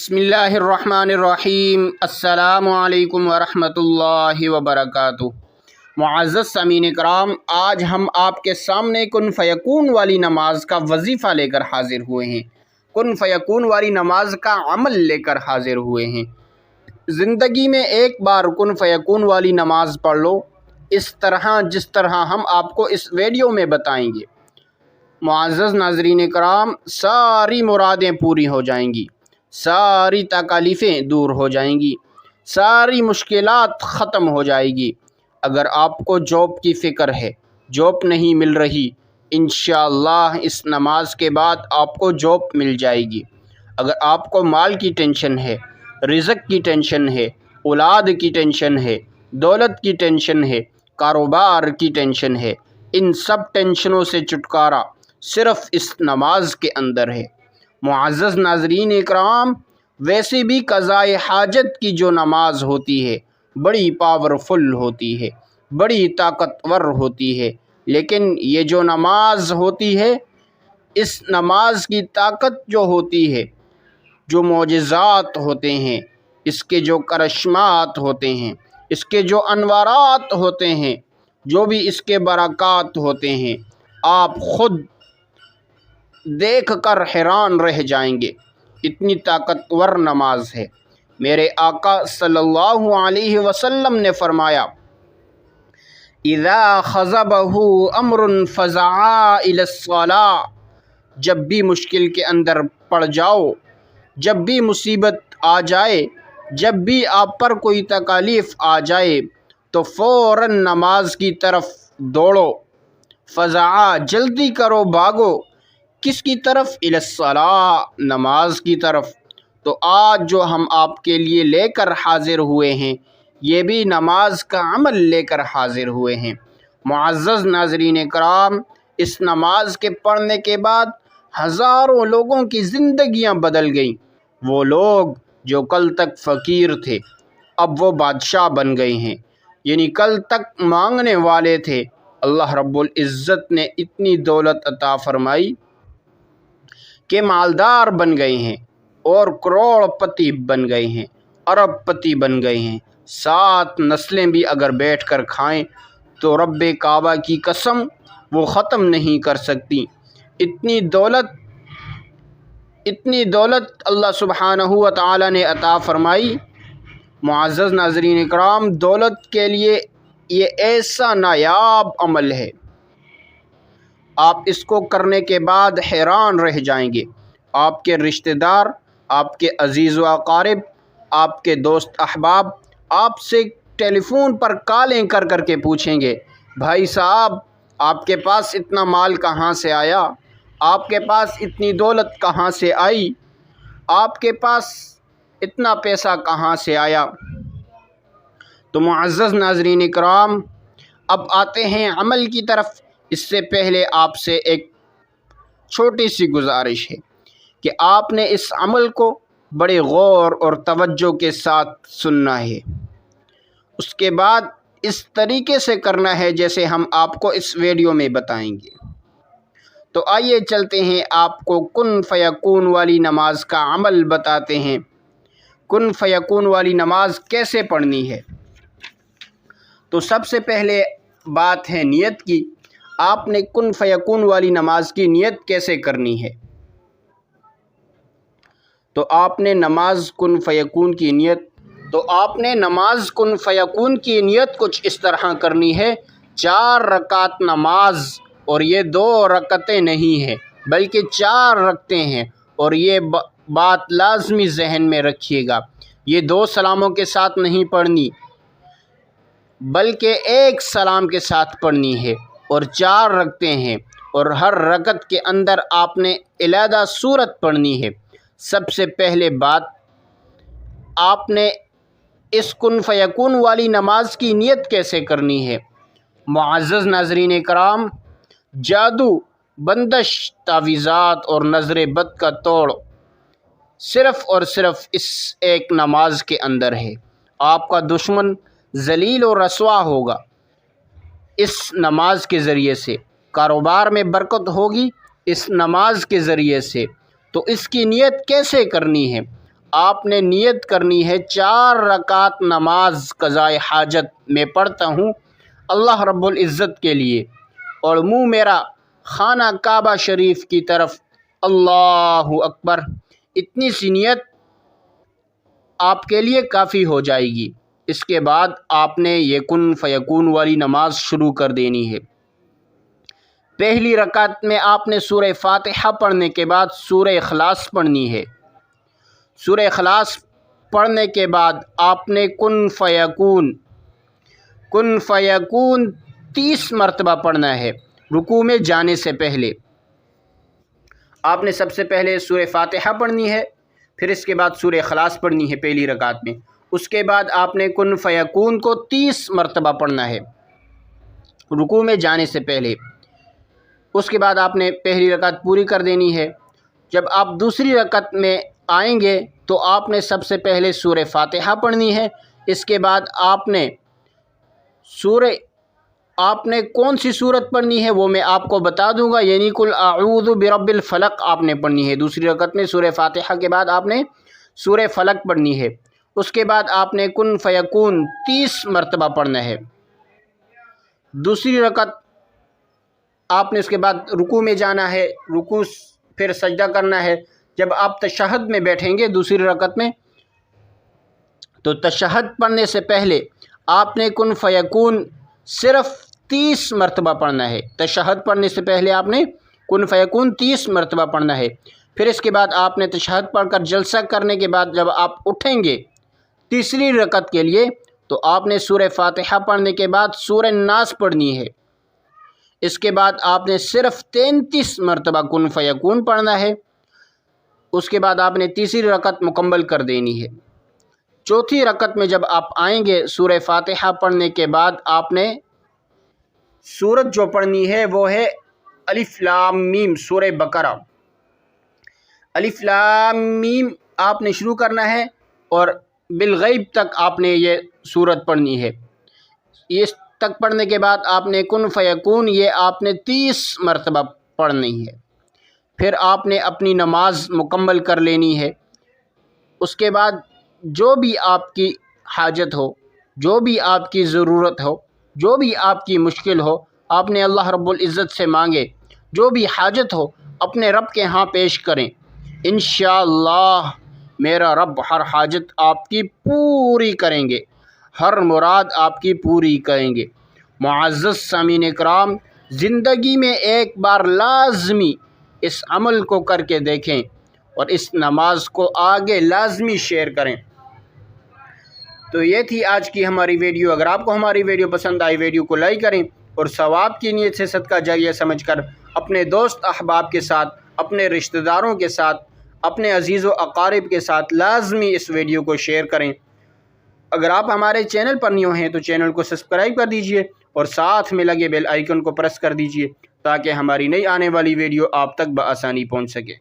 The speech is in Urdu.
بسم اللہ الرحمن الرحیم۔ السلام علیکم ورحمۃ وبرکاتہ۔ معزز سامعین کرام، آج ہم آپ کے سامنے کن فیکون والی نماز کا وظیفہ لے کر حاضر ہوئے ہیں، کن فیکون والی نماز کا عمل لے کر حاضر ہوئے ہیں۔ زندگی میں ایک بار کن فیکون والی نماز پڑھ لو، اس طرح جس طرح ہم آپ کو اس ویڈیو میں بتائیں گے۔ معزز ناظرین کرام، ساری مرادیں پوری ہو جائیں گی، ساری تکالیفیں دور ہو جائیں گی، ساری مشکلات ختم ہو جائے گی۔ اگر آپ کو جاب کی فکر ہے، جاب نہیں مل رہی، انشاءاللہ اس نماز کے بعد آپ کو جاب مل جائے گی۔ اگر آپ کو مال کی ٹینشن ہے، رزق کی ٹینشن ہے، اولاد کی ٹینشن ہے، دولت کی ٹینشن ہے، کاروبار کی ٹینشن ہے، ان سب ٹینشنوں سے چھٹکارا صرف اس نماز کے اندر ہے۔ معزز ناظرین اکرام، ویسے بھی قضاء حاجت کی جو نماز ہوتی ہے بڑی پاورفل ہوتی ہے، بڑی طاقتور ہوتی ہے، لیکن یہ جو نماز ہوتی ہے، اس نماز کی طاقت جو ہوتی ہے، جو معجزات ہوتے ہیں، اس کے جو کرشمات ہوتے ہیں، اس کے جو انوارات ہوتے ہیں، جو بھی اس کے برکات ہوتے ہیں، آپ خود دیکھ کر حیران رہ جائیں گے۔ اتنی طاقتور نماز ہے۔ میرے آقا صلی اللہ علیہ وسلم نے فرمایا، اذا خضبہ امر فزعا الی الصلاۃ، جب بھی مشکل کے اندر پڑ جاؤ، جب بھی مصیبت آ جائے، جب بھی آپ پر کوئی تکالیف آ جائے تو فوراً نماز کی طرف دوڑو۔ فزعا، جلدی کرو، بھاگو، کس کی طرف؟ الی الصلاۃ، نماز کی طرف۔ تو آج جو ہم آپ کے لیے لے کر حاضر ہوئے ہیں، یہ بھی نماز کا عمل لے کر حاضر ہوئے ہیں۔ معزز ناظرین کرام، اس نماز کے پڑھنے کے بعد ہزاروں لوگوں کی زندگیاں بدل گئیں۔ وہ لوگ جو کل تک فقیر تھے، اب وہ بادشاہ بن گئے ہیں، یعنی کل تک مانگنے والے تھے، اللہ رب العزت نے اتنی دولت عطا فرمائی کہ مالدار بن گئے ہیں، اور کروڑ پتی بن گئے ہیں، ارب پتی بن گئے ہیں۔ 7 نسلیں بھی اگر بیٹھ کر کھائیں تو رب کعبہ کی قسم وہ ختم نہیں کر سکتی۔ اتنی دولت اللہ سبحانہ و تعالی نے عطا فرمائی۔ معزز ناظرین اکرام، دولت کے لیے یہ ایسا نایاب عمل ہے، آپ اس کو کرنے کے بعد حیران رہ جائیں گے۔ آپ کے رشتہ دار، آپ کے عزیز و اقارب، آپ کے دوست احباب آپ سے ٹیلی فون پر کالیں کر کر کے پوچھیں گے، بھائی صاحب آپ کے پاس اتنا مال کہاں سے آیا؟ آپ کے پاس اتنی دولت کہاں سے آئی؟ آپ کے پاس اتنا پیسہ کہاں سے آیا؟ تو معزز ناظرین اکرام، اب آتے ہیں عمل کی طرف۔ اس سے پہلے آپ سے ایک چھوٹی سی گزارش ہے کہ آپ نے اس عمل کو بڑے غور اور توجہ کے ساتھ سننا ہے، اس کے بعد اس طریقے سے کرنا ہے جیسے ہم آپ کو اس ویڈیو میں بتائیں گے۔ تو آئیے چلتے ہیں، آپ کو کن فیکون والی نماز کا عمل بتاتے ہیں۔ کن فیکون والی نماز کیسے پڑھنی ہے؟ تو سب سے پہلے بات ہے نیت کی۔ آپ نے کن فیکون والی نماز کی نیت کیسے کرنی ہے؟ تو آپ نے نماز کن فیکون کی نیت کچھ اس طرح کرنی ہے۔ 4 رکعت نماز، اور یہ 2 رکعتیں نہیں ہیں بلکہ 4 رکعتیں ہیں، اور یہ بات لازمی ذہن میں رکھیے گا، یہ 2 سلاموں کے ساتھ نہیں پڑھنی بلکہ 1 سلام کے ساتھ پڑھنی ہے، اور 4 رکعتیں ہیں، اور ہر رکعت کے اندر آپ نے علیحدہ سورت پڑھنی ہے۔ سب سے پہلے بات، آپ نے اس کن فیکون والی نماز کی نیت کیسے کرنی ہے؟ معزز ناظرین کرام، جادو، بندش، تعویذات اور نظر بد کا توڑ صرف اور صرف اس ایک نماز کے اندر ہے۔ آپ کا دشمن ذلیل و رسوا ہوگا اس نماز کے ذریعے سے، کاروبار میں برکت ہوگی اس نماز کے ذریعے سے۔ تو اس کی نیت کیسے کرنی ہے؟ آپ نے نیت کرنی ہے 4 رکعت نماز قضائے حاجت میں پڑھتا ہوں اللہ رب العزت کے لیے، اور منہ میرا خانہ کعبہ شریف کی طرف، اللہ اکبر۔ اتنی سی نیت آپ کے لیے کافی ہو جائے گی۔ اس کے بعد آپ نے یہ کن فیکون والی نماز شروع کر دینی ہے۔ پہلی رکعت میں آپ نے سورہ فاتحہ پڑھنے کے بعد سورہ اخلاص پڑھنی ہے۔ سورہ اخلاص پڑھنے کے بعد آپ نے کن فیکون 30 مرتبہ پڑھنا ہے رکوع میں جانے سے پہلے۔ آپ نے سب سے پہلے سورہ فاتحہ پڑھنی ہے، پھر اس کے بعد سورہ اخلاص پڑھنی ہے پہلی رکعت میں۔ اس کے بعد آپ نے کن فیکون کو 30 مرتبہ پڑھنا ہے رکوع میں جانے سے پہلے۔ اس کے بعد آپ نے پہلی رکعت پوری کر دینی ہے۔ جب آپ دوسری رکعت میں آئیں گے تو آپ نے سب سے پہلے سورہ فاتحہ پڑھنی ہے۔ اس کے بعد آپ نے کون سی صورت پڑھنی ہے وہ میں آپ کو بتا دوں گا، یعنی قل اعوذ برب الفلق آپ نے پڑھنی ہے دوسری رکعت میں۔ سورہ فاتحہ کے بعد آپ نے سورہ فلق پڑھنی ہے۔ اس کے بعد آپ نے کن فیکون 30 مرتبہ پڑھنا ہے۔ دوسری رکعت آپ نے اس کے بعد رکوع میں جانا ہے، رکوع پھر سجدہ کرنا ہے۔ جب آپ تشہد میں بیٹھیں گے دوسری رکعت میں تو تشہد پڑھنے سے پہلے آپ نے کن فیکون صرف 30 مرتبہ پڑھنا ہے۔ تشہد پڑھنے سے پہلے آپ نے کن فیکون 30 مرتبہ پڑھنا ہے۔ پھر اس کے بعد آپ نے تشہد پڑھ کر جلسہ کرنے کے بعد جب آپ اٹھیں گے تیسری رکعت کے لیے تو آپ نے سورہ فاتحہ پڑھنے کے بعد سورہ ناس پڑھنی ہے۔ اس کے بعد آپ نے صرف 33 مرتبہ کن فیکون پڑھنا ہے۔ اس کے بعد آپ نے تیسری رکعت مکمل کر دینی ہے۔ چوتھی رکعت میں جب آپ آئیں گے سورہ فاتحہ پڑھنے کے بعد آپ نے سورت جو پڑھنی ہے وہ ہے الف لام میم، سورہ بقرہ۔ الف لام میم آپ نے شروع کرنا ہے اور بالغیب تک آپ نے یہ سورت پڑھنی ہے۔ اس تک پڑھنے کے بعد آپ نے کن فیکون یہ آپ نے 30 مرتبہ پڑھنی ہے۔ پھر آپ نے اپنی نماز مکمل کر لینی ہے۔ اس کے بعد جو بھی آپ کی حاجت ہو، جو بھی آپ کی ضرورت ہو، جو بھی آپ کی مشکل ہو، آپ نے اللہ رب العزت سے مانگے۔ جو بھی حاجت ہو اپنے رب کے ہاں پیش کریں، انشاءاللہ میرا رب ہر حاجت آپ کی پوری کریں گے، ہر مراد آپ کی پوری کریں گے۔ معزز سامعین اکرام، زندگی میں ایک بار لازمی اس عمل کو کر کے دیکھیں اور اس نماز کو آگے لازمی شیئر کریں۔ تو یہ تھی آج کی ہماری ویڈیو۔ اگر آپ کو ہماری ویڈیو پسند آئی ویڈیو کو لائک کریں اور ثواب کی نیت سے صدقہ جاریہ سمجھ کر اپنے دوست احباب کے ساتھ، اپنے رشتہ داروں کے ساتھ، اپنے عزیز و اقارب کے ساتھ لازمی اس ویڈیو کو شیئر کریں۔ اگر آپ ہمارے چینل پر نیو ہیں تو چینل کو سبسکرائب کر دیجئے اور ساتھ میں لگے بیل آئیکن کو پریس کر دیجئے تاکہ ہماری نئی آنے والی ویڈیو آپ تک بآسانی پہنچ سکے۔